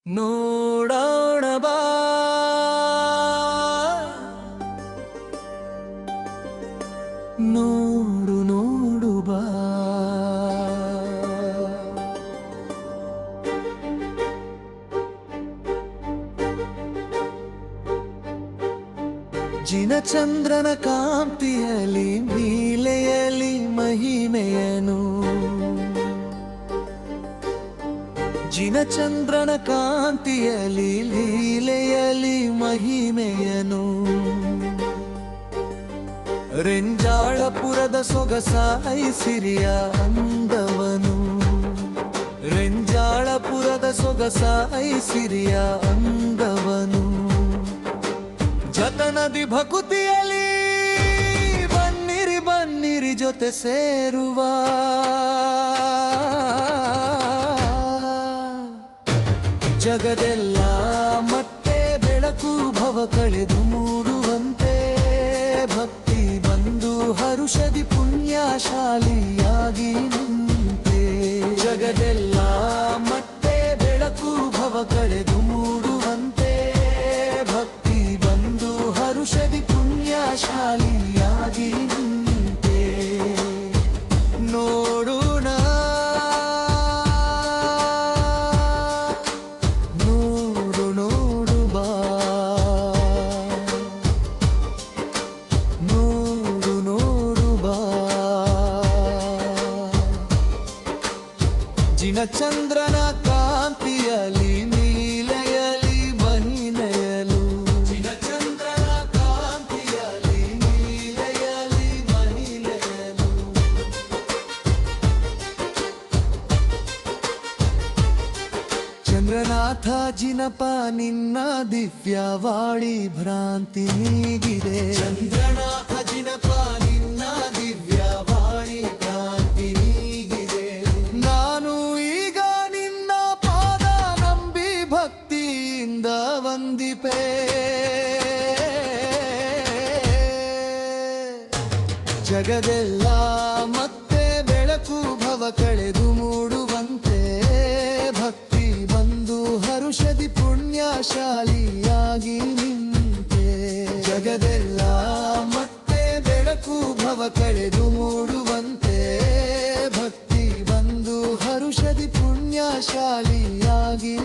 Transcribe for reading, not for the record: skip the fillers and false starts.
ನೋಡೋಣ ಬಾ ನೋಡು ನೋಡು ಬಾ ಜಿನಚಂದ್ರನ ಕಾಂತಿಯಲ್ಲಿ ನೀಲೆಯಲ್ಲಿ ಮಹಿಮೆಯನು ಜಿನಚಂದ್ರನ ಕಾಂತಿಯಲ್ಲಿ ಲೀಲೆಯಲ್ಲಿ ಮಹಿಮೆಯನು ರೆಂಜಾಳಪುರದ ಸೊಗಸಾಯಿ ಸಿರಿಯ ಅಂದವನು ರೆಂಜಾಳಪುರದ ಸೊಗಸಾಯಿ ಸಿರಿಯ ಅಂದವನು ಜತನದಿ ಭಕುತಿಯಲ್ಲಿ ಬನ್ನಿರಿ ಬನ್ನಿರಿ ಜೊತೆ ಸೇರುವ ಜಗದೆಲ್ಲ ಮತ್ತೆ ಬೆಳಕು ಭವ ಕಳೆದು ಮೂಡುವಂತೆ ಭಕ್ತಿ ಬಂದು ಹರುಷದಿ ಪುಣ್ಯಶಾಲಿಯಾಗಿ ನಿಂತೆ ಜಗದೆಲ್ಲ ಮತ್ತೆ ಬೆಳಕು ಭವ ಕಳೆದು ಮೂಡುವಂತೆ ಭಕ್ತಿ ಬಂದು ಹರುಷದಿ ಪುಣ್ಯಶಾಲಿಯಾಗಿ ನಿಂತೆ ನೋಡೋಣ ಜಿನಚಂದ್ರನ ಕಾಂತಿಯಲ್ಲಿ ನೀಲೆಯಲಿ ಮಹಿಮೆಯಲು ಜಿನಚಂದ್ರನ ಕಾಂತಿಯಲ್ಲಿ ನೀಲೆಯಲಿ ಮಹಿಮೆಯಲು ಚಂದ್ರನಾಥ ಜಿನಪ ನಿನ್ನ ದಿವ್ಯವಾಡಿ ಭ್ರಾಂತಿ ನೀಗಿದೆ ಚಂದ್ರನಾಥ ಜಿನಪ ನಿನ್ನ ದಿವ್ಯವಾಡಿ ಭ್ರಾಂತಿ ನೀಗಿದೆ ನಾನು ಈಗ ನಿನ್ನ ಪಾದ ನಂಬಿ ಭಕ್ತಿಯಿಂದ ವಂದಿಪೆ ಜಗದೆಲ್ಲ ಮತ್ತೆ ಬೆಳಕು ಭವ ಕಳೆದು ಮೂಡುವಂತೆ ಭಕ್ತಿ ಬಂದು ಹರುಷದಿ ಪುಣ್ಯಶಾಲಿಯಾಗಿ ನಿಂತೆ ಜಗದೆಲ್ಲ ಮತ್ತೆ ಬೆಳಕು ಭವ ಕಳೆದು ಮೂಡುವಂತೆ ಭಕ್ತಿ ಬಂದು ಹರುಷದಿ ಪುಣ್ಯಶಾಲಿಯಾಗಿ